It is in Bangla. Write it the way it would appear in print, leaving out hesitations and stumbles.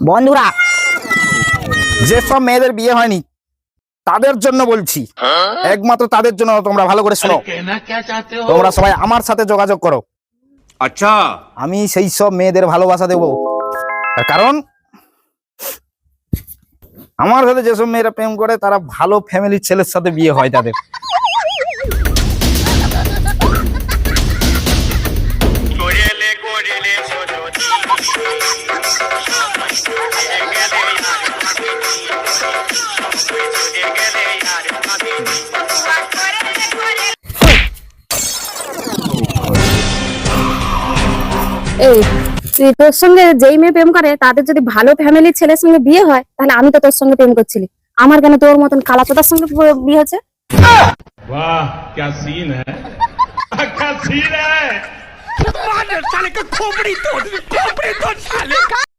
বন্ধুরা, যেসব মেয়েদের বিয়ে হয়নি তাদের জন্য বলছি, একমাত্র তাদের জন্য। তোমরা ভালো করে শোনো, তোমরা সবাই আমার সাথে যোগাযোগ করো। আচ্ছা, আমি সেই সব মেয়েদের ভালোবাসা দেব। তার কারণ আমার সাথে যেসব মেয়েরা প্রেম করে তারা ভালো ফ্যামিলির ছেলের সাথে বিয়ে হয় তাদের। এই তুই তোর সঙ্গে যেই মেয়ে প্রেম করে তাদের যদি ভালো ফ্যামিলির ছেলের সঙ্গে বিয়ে হয়, তাহলে আমি তো তোর সঙ্গে প্রেম করছিলি, আমার কেন তোর মতন কালাচোদার সঙ্গে বিয়ে হচ্ছে? वाह क्या सीन है क्या सीन है